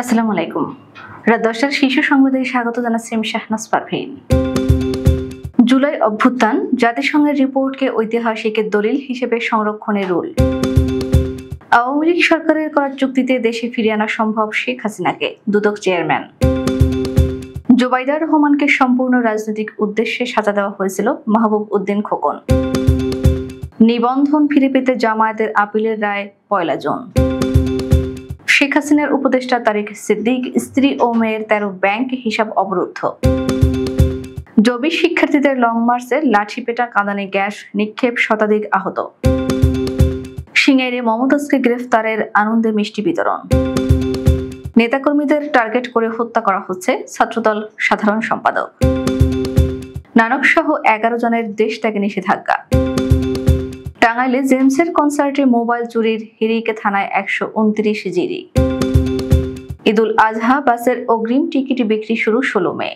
আসসালামু আলাইকুম। রাত 10টার শীর্ষ সংবাদে স্বাগত জানাচ্ছি আমি শাহনাজ পারভীন। জুলাই অভ্যুত্থান, জাতিসংঘের রিপোর্টকে ঐতিহাসিক দলিল হিসেবে সংরক্ষণের রুল। আওয়ামী লীগ সরকারের করা চুক্তিতে দেশে ফিরিয়ে আনা সম্ভব শেখ হাসিনাকে, দুদক চেয়ারম্যান। জুবাইদা রহমানকে সম্পূর্ণ রাজনৈতিক উদ্দেশ্যে সাজা দেওয়া হয়েছিল, মাহবুব উদ্দিন খোকন। নিবন্ধন ফিরে পেতে জামায়াতের আপিলের রায় 1 জুন। শেখ হাসিনার উপদেষ্টা তারিক সিদ্দিক স্ত্রী ও মেয়ের 13 ব্যাংক হিসাব অবরুদ্ধ। জবি শিক্ষার্থীদের লং মার্চে লাঠিপেটা, কাঁদানে গ্যাস নিক্ষেপ, শতাধিক আহত। সিঙ্গাইরে মমতাজকে গ্রেফতারের আনন্দে মিষ্টি বিতরণ। নেতাকর্মীদের টার্গেট করে হত্যা করা হচ্ছে, ছাত্রদল সাধারণ সম্পাদক। নানক সহ 11 জনের দেশ ত্যাগে নিষেধাজ্ঞা। টাঙ্গাইলে জেমসের কনসার্টে মোবাইল চুরির হিরিকে থানায় 129 জিডি। ঈদুল আজহা বাসের অগ্রিম টিকিট বিক্রি শুরু 16 মে।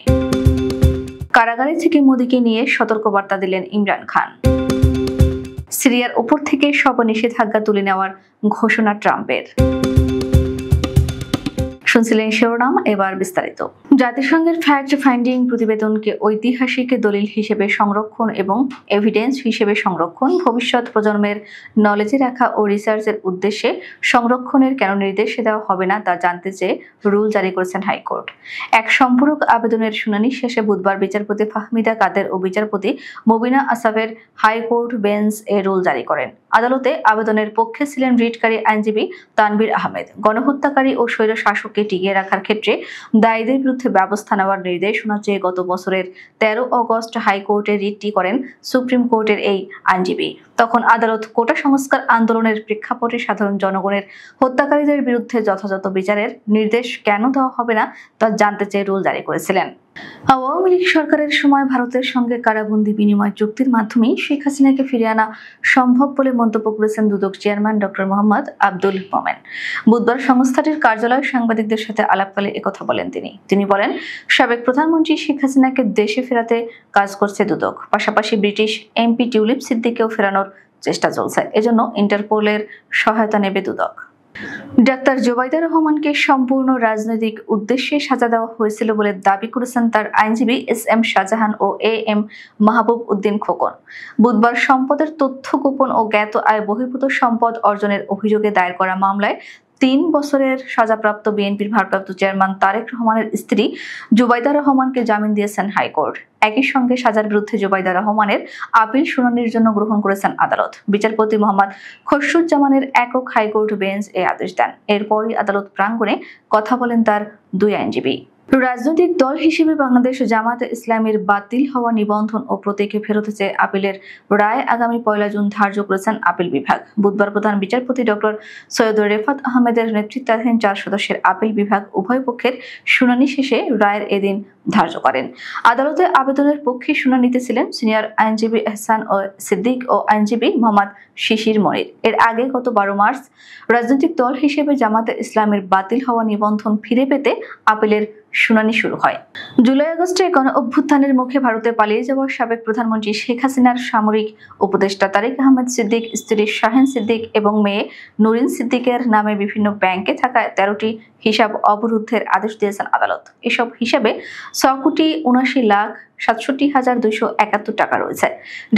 কারাগারে থেকে মোদিকে নিয়ে সতর্কবার্তা দিলেন ইমরান খান। সিরিয়ার উপর থেকে সব নিষেধাজ্ঞা তুলে নেওয়ার ঘোষণা ট্রাম্পের। শুনছিলেন শিরোনাম, এবার বিস্তারিত। জাতিসংঘের ফ্যাক্ট ফাইন্ডিং প্রতিবেদনকে ঐতিহাসিক দলিল হিসেবে সংরক্ষণ এবং এভিডেন্স হিসেবে সংরক্ষণ, ভবিষ্যৎ প্রজন্মের নলেজে রাখা ও রিসার্চের উদ্দেশ্যে সংরক্ষণের কেন নির্দেশ দেওয়া হবে না তা জানতে চেয়ে রুল জারি করেছেন হাইকোর্ট। এক সম্পূরক আবেদনের শুনানি শেষে বুধবার বিচারপতি ফাহমিদা কাদের ও বিচারপতি মুবিনা আসাফের হাইকোর্ট বেঞ্চ এ রুল জারি করেন। আদালতে আবেদনের পক্ষে ছিলেন রিটকারী আইনজীবী তানভীর আহমেদ। গণহত্যাকারী ও স্বৈর শাসককে টিকিয়ে রাখার ক্ষেত্রে দায়ীদের বিরুদ্ধে ব্যবস্থা নেওয়ার নির্দেশনা চেয়ে গত বছরের 13 অগস্ট হাইকোর্টে রিটটি করেন সুপ্রিম কোর্টের এই আইনজীবী। তখন আদালত কোটা সংস্কার আন্দোলনের প্রেক্ষাপটে সাধারণ জনগণের হত্যাকারীদের বিরুদ্ধে যথাযথ বিচারের নির্দেশ কেন দেওয়া হবে না তা জানতে চেয়ে রুল জারি করেছিলেন। আওয়ামী লীগ সরকারের সময় ভারতের সঙ্গে কারাবন্দী বিনিময় চুক্তির মাধ্যমে শেখ হাসিনাকে ফিরিয়ে আনা সম্ভব বলে মন্তব্য করেছেন দুদক চেয়ারম্যান ডক্টর মোহাম্মদ আব্দুল মোমেন। বুধবার সংস্থাটির কার্যালয়ে সাংবাদিকদের সাথে আলাপকালে একথা বলেন তিনি বলেন, সাবেক প্রধানমন্ত্রী শেখ হাসিনাকে দেশে ফেরাতে কাজ করছে দুদক, পাশাপাশি ব্রিটিশ এমপি টিউলিপ সিদ্দিককেও ফেরানোর চেষ্টা চলছে, এজন্য ইন্টারপোলের সহায়তা নেবে দুদক। ডাক্তার জুবাইদা রহমানকে সম্পূর্ণ রাজনৈতিক উদ্দেশ্যে সাজা দেওয়া হয়েছিল বলে দাবি করেছেন তার আইনজীবী SM Shahjahan O AM Mahbub Uddin Khokon. বুধবার সম্পদের তথ্য গোপন ও জ্ঞাত আয় বহির্ভূত সম্পদ অর্জনের অভিযোগে দায়ের করা মামলায় 3 বছরের সাজাপ্রাপ্ত বিএনপির ভারপ্রাপ্ত চেয়ারম্যান তারেক রহমানের স্ত্রী জুবাইদা রহমানকে জামিন দিয়েছেন হাইকোর্ট। একই সঙ্গে সাজার বিরুদ্ধে জুবাইদা রহমানের আপিল শুনানির জন্য গ্রহণ করেছেন আদালত। বিচারপতি মোহাম্মদ খসরুজ্জামানের একক হাইকোর্ট বেঞ্চ এই আদেশ দেন। এরপরই আদালত প্রাঙ্গণে কথা বলেন তার 2 আইনজীবী। রাজনৈতিক দল হিসেবে বাংলাদেশ জামায়াতে ইসলামীর বাতিল হওয়া নিবন্ধন ও প্রতীকে ফেরত চেয়ে আপিলের রায় আগামী 1 জুন ধার্য করেছেন আপিল বিভাগ। বুধবার প্রধান বিচারপতি ডক্টর সৈয়দ রেফাত আহমেদের নেতৃত্বাধীন 4 সদস্যের আপিল বিভাগ উভয় পক্ষের শুনানি শেষে রায়ের এদিন ধার্য করেন। আদালতে আবেদনের পক্ষে শুনানিতে ছিলেন সিনিয়র আইনজীবী এহসান ও সিদ্দিক ও আইনজীবী মোহাম্মদ শিশির মনির। এর আগে গত 12 মার্চ রাজনৈতিক দল হিসেবে জামায়াতে ইসলামের বাতিল হওয়া নিবন্ধন ফিরে পেতে আপিলের শুনানি শুরু হয়। জুলাই আগস্টে গণ অভ্যুত্থানের মুখে ভারতে পালিয়ে যাওয়া সাবেক প্রধানমন্ত্রী শেখ হাসিনার সামরিক উপদেষ্টা তারিক আহমেদ সিদ্দিক, স্ত্রী শাহিন সিদ্দিক এবং মেয়ে নুরিন সিদ্দিকের নামে বিভিন্ন ব্যাংকে থাকা 13টি হিসাব অবরুদ্ধের আদেশ দিয়েছেন আদালত। এসব হিসাবে 6,79,67,271 টাকা রয়েছে।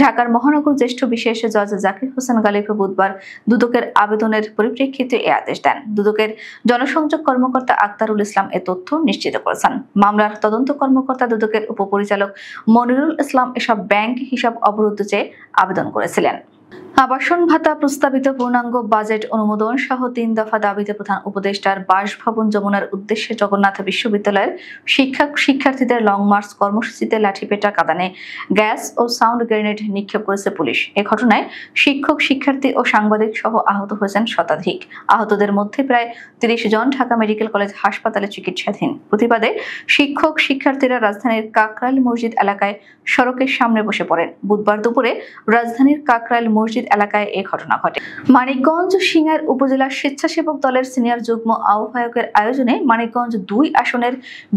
ঢাকার মহানগর জ্যেষ্ঠ বিশেষ জজ জাকির হোসেন গালিব বুধবার দুদকের আবেদনের পরিপ্রেক্ষিতে এ আদেশ দেন। দুদকের জনসংযোগ কর্মকর্তা আক্তারুল ইসলাম এ তথ্য নিশ্চিত করেছেন। মামলার তদন্ত কর্মকর্তা দুদকের উপপরিচালক মনিরুল ইসলাম এসব ব্যাংক হিসাব অবরুদ্ধ চেয়ে আবেদন করেছিলেন। আবাসন ভাতা প্রস্তাবিত পূর্ণাঙ্গ বাজেট অনুমোদন সহ 3 দফা দাবিতে প্রধান উপদেষ্টার বাসভবন যমুনার উদ্দেশ্যে জগন্নাথ বিশ্ববিদ্যালয়ের শিক্ষার্থীদের লং মার্চ কর্মসূচিতে লাঠিপেটা, কাঁদানে গ্যাস ও সাউন্ড গ্রেনেড নিক্ষেপ করেছে পুলিশ। এ ঘটনায় শিক্ষক, শিক্ষার্থী ও সাংবাদিক সহ আহত হয়েছেন শতাধিক। আহতদের মধ্যে প্রায় 30 জন ঢাকা মেডিকেল কলেজ হাসপাতালে চিকিৎসাধীন। প্রতিবাদে শিক্ষক, শিক্ষার্থীরা রাজধানীর কাকরাইল মসজিদ এলাকায় সড়কের সামনে বসে পড়েন। বুধবার দুপুরে রাজধানীর কাকরাইল মসজিদ মসজিদ এলাকায় এই ঘটনা ঘটে। মানিকগঞ্জ সিংহের উপজেলা স্বেচ্ছাসেবক দলের সিনিয়র যুগ্ম আহ্বায়কের আয়োজনে মানিকগঞ্জ ২ আসনের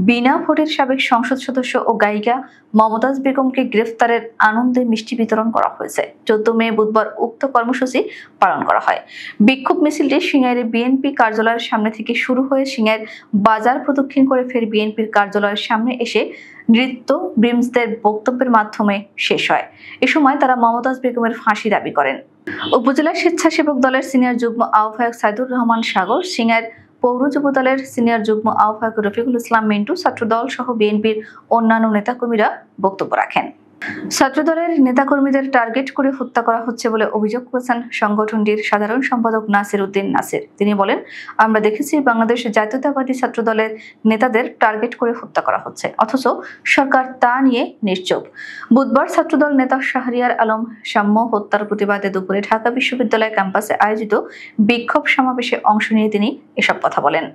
বিনা ভোটের সাবেক সংসদ সদস্য ও গায়িকা মমতাজ বেগমকে গ্রেফতারের আনন্দে মিষ্টি বিতরণ করা হয়েছে। ১৪ মে বুধবার উক্ত কর্মসূচি পালন করা হয়। বিক্ষোভ মিছিলটি সিংহের বিএনপি কার্যালয়ের সামনে থেকে শুরু হয়ে সিংহের বাজার প্রদক্ষিণ করে ফের বিএনপির কার্যালয়ের সামনে এসে নৃত্য ব্রিমসদের বক্তব্যের মাধ্যমে শেষ হয়। এ সময় তারা মমতাজ বেগমের ফাঁসি দাবি করেন। উপজেলা স্বেচ্ছাসেবক দলের সিনিয়র যুগ্ম আহ্বায়ক সাইদুর রহমান সাগর, সিংহের পৌর যুব দলের সিনিয়র যুগ্ম আহ্বায়ক রফিকুল ইসলাম মিন্টু, ছাত্রদল সহ বিএনপির অন্যান্য নেতাকর্মীরা বক্তব্য রাখেন। ছাত্রদলের নেতাকর্মীদের টার্গেট করে হত্যা করা হচ্ছে বলে অভিযোগ করেছেন সংগঠনটির সাধারণ সম্পাদক নাসির উদ্দিন নাসির। তিনি বলেন, আমরা দেখেছি বাংলাদেশ জাতীয়তাবাদী ছাত্রদলের নেতাদের টার্গেট করে হত্যা করা হচ্ছে, অথচ সরকার তা নিয়ে নিশ্চুপ। বুধবার ছাত্রদল নেতা শাহরিয়ার আলম সাম্য হত্যার প্রতিবাদে দুপুরে ঢাকা বিশ্ববিদ্যালয় ক্যাম্পাসে আয়োজিত বিক্ষোভ সমাবেশে অংশ নিয়ে তিনি এসব কথা বলেন।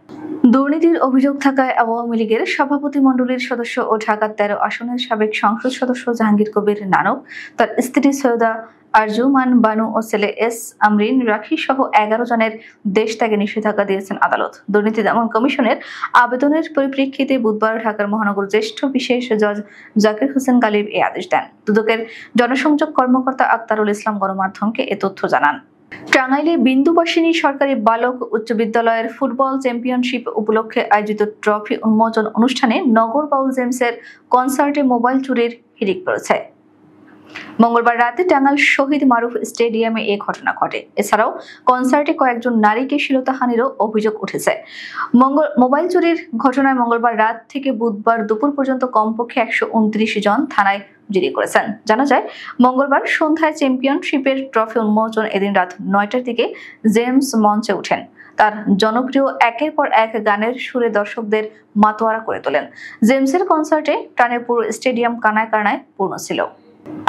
দুর্নীতির অভিযোগ থাকায় আওয়ামী লীগের সভাপতিমণ্ডলীর সদস্য ও ঢাকা ১৩ আসনের সাবেক সংসদ সদস্য জাহাঙ্গীর কবির নানক, তার স্ত্রী সৈয়দা আরজুমান বানু ও ছেলে এস আমরিন রাখি সহ ১১ জনের দেশ ত্যাগে নিষেধাজ্ঞা দিয়েছেন আদালত। দুর্নীতি দমন কমিশনের আবেদনের পরিপ্রেক্ষিতে বুধবার ঢাকার মহানগর জ্যেষ্ঠ বিশেষ জজ জাকির হোসেন গালিব এই আদেশ দেন। দুদকের জনসংযোগ কর্মকর্তা আক্তারুল ইসলাম গণমাধ্যমকে এ তথ্য জানান। টাঙ্গাইলে বিন্দুবাসিনী সরকারি বালক উচ্চ বিদ্যালয়ের ফুটবল চ্যাম্পিয়নশিপ উপলক্ষে আয়োজিত ট্রফি উন্মোচন অনুষ্ঠানে নগর বাউল জেমসের কনসার্টে মোবাইল চুরির হিড়িক পড়েছে। মঙ্গলবার রাতে টাঙ্গাইল শহীদ মারুফ স্টেডিয়ামে এই ঘটনা ঘটে। এছাড়াও কনসার্টে কয়েকজন নারীকে শ্লীলতাহানিরও অভিযোগ উঠেছে। মোবাইল চুরির ঘটনায় মঙ্গলবার রাত থেকে বুধবার দুপুর পর্যন্ত কমপক্ষে ১২৯ জন থানায় জিডি করেছেন। জানা যায়, মঙ্গলবার সন্ধ্যায় চ্যাম্পিয়নশিপের ট্রফি উন্মোচন এদিন রাত ৯টার দিকে জেমস মঞ্চে ওঠেন। তার জনপ্রিয় একের পর এক গানের সুরে দর্শকদের মাতোয়ারা করে তোলেন। জেমসের কনসার্টে টানে পুরো স্টেডিয়াম কানায় কানায় পূর্ণ ছিল।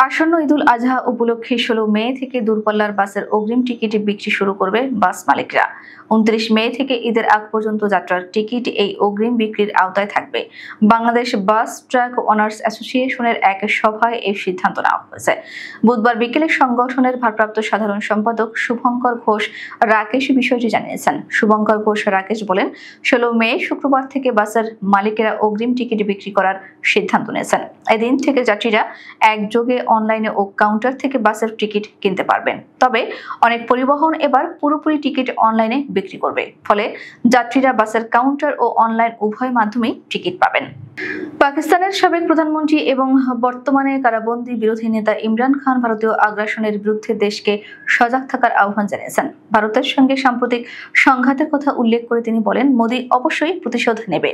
আসন্ন ঈদুল আজহা উপলক্ষে ১৬ মে থেকে দূরপাল্লার বাসের অগ্রিম টিকিট বিক্রি শুরু করবে বাস মালিকরা। ২৯ মে থেকে ঈদের আগ পর্যন্ত যাত্রার টিকিট এই অগ্রিম বিক্রির আওতায় থাকবে। বাংলাদেশ বাস ট্রাক ওনার্স অ্যাসোসিয়েশনের এক সভায় এই সিদ্ধান্ত নেওয়া হয়েছে। বুধবার বিকেলে সংগঠনের ভারপ্রাপ্ত সাধারণ সম্পাদক শুভঙ্কর ঘোষ রাকেশ বিষয়টি জানিয়েছেন। শুভঙ্কর ঘোষ রাকেশ বলেন, ১৬ মে শুক্রবার থেকে বাসের মালিকেরা অগ্রিম টিকিট বিক্রি করার সিদ্ধান্ত নিয়েছেন। এদিন থেকে যাত্রীরা একযোগে অনলাইনে ও কাউন্টার থেকে বাসের টিকিট কিনতে পারবেন। তবে অনেক পরিবহন এবার পুরোপুরি টিকিট অনলাইনে বিক্রি করবে, ফলে যাত্রীরা বাসের কাউন্টার ও অনলাইন উভয় মাধ্যমেই টিকিট পাবেন। পাকিস্তানের সাবেক প্রধানমন্ত্রী এবং বর্তমানে কারাবন্দী বিরোধী নেতা ইমরান খান ভারতীয় আগ্রাসনের বিরুদ্ধে দেশকে সজাগ থাকার আহ্বান জানিয়েছেন। ভারতের সঙ্গে সাম্প্রতিক সংঘাতের কথা উল্লেখ করে তিনি বলেন, মোদি অবশ্যই প্রতিশোধ নেবে।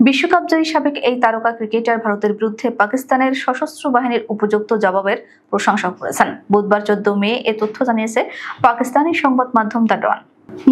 বিশ্বকাপজয়ী সাবেক এই তারকা ক্রিকেটার ভারতের বিরুদ্ধে পাকিস্তানের সশস্ত্র বাহিনীর উপযুক্ত জবাবের প্রশংসা করেছেন। বুধবার ১৪ মে এ তথ্য জানিয়েছে পাকিস্তানি সংবাদ মাধ্যম দ্য ডন।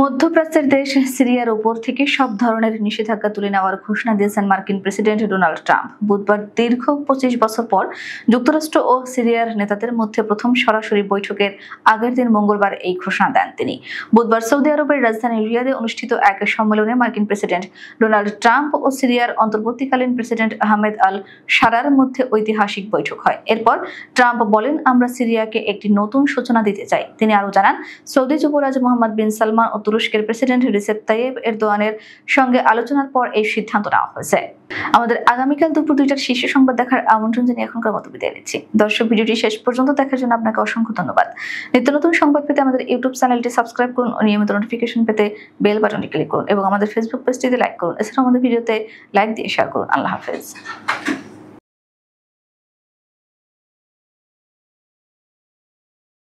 মধ্যপ্রাচ্যের দেশ সিরিয়ার উপর থেকে সব ধরনের নিষেধাজ্ঞা তুলে নেওয়ার ঘোষণা দিয়েছেন মার্কিন প্রেসিডেন্ট ডোনাল্ড ট্রাম্প। বুধবার দীর্ঘ ২৫ বছর পর যুক্তরাষ্ট্র ও সিরিয়ার নেতাদের মধ্যে প্রথম সরাসরি বৈঠকের আগের দিন মঙ্গলবার এই ঘোষণা দেন তিনি। বুধবার সৌদি আরবের রাজধানী রিয়াদে অনুষ্ঠিত এক সম্মেলনে মার্কিন প্রেসিডেন্ট ডোনাল্ড ট্রাম্প ও সিরিয়ার অন্তর্বর্তীকালীন প্রেসিডেন্ট আহমেদ আল শারার মধ্যে ঐতিহাসিক বৈঠক হয়। এরপর ট্রাম্প বলেন, আমরা সিরিয়াকে একটি নতুন সূচনা দিতে চাই। তিনি আরও জানান, সৌদি যুবরাজ মোহাম্মদ বিন সালমান ও তুরস্কের প্রেসিডেন্ট রিসেপ তাইয়েব এরদোয়ানের সঙ্গে আলোচনার পর এই সিদ্ধান্ত নেওয়া হয়েছে। আমাদের আগামীকাল দুপুর ২টার শীর্ষ সংবাদ দেখার আমন্ত্রণ জানিয়ে এখনকার মতো বিদায় নিচ্ছি। দর্শক, ভিডিওটি শেষ পর্যন্ত দেখার জন্য আপনাকে অসংখ্য ধন্যবাদ। নিত্য নতুন সংবাদ পেতে আমাদের ইউটিউব চ্যানেলটি সাবস্ক্রাইব করুন ও নিয়মিত নোটিফিকেশন পেতে বেল বাটনটি ক্লিক করুন এবং আমাদের ফেসবুক পেজটিতে লাইক করুন। এছাড়াও আমাদের ভিডিওতে লাইক দিয়ে শেয়ার করুন। আল্লাহ হাফেজ।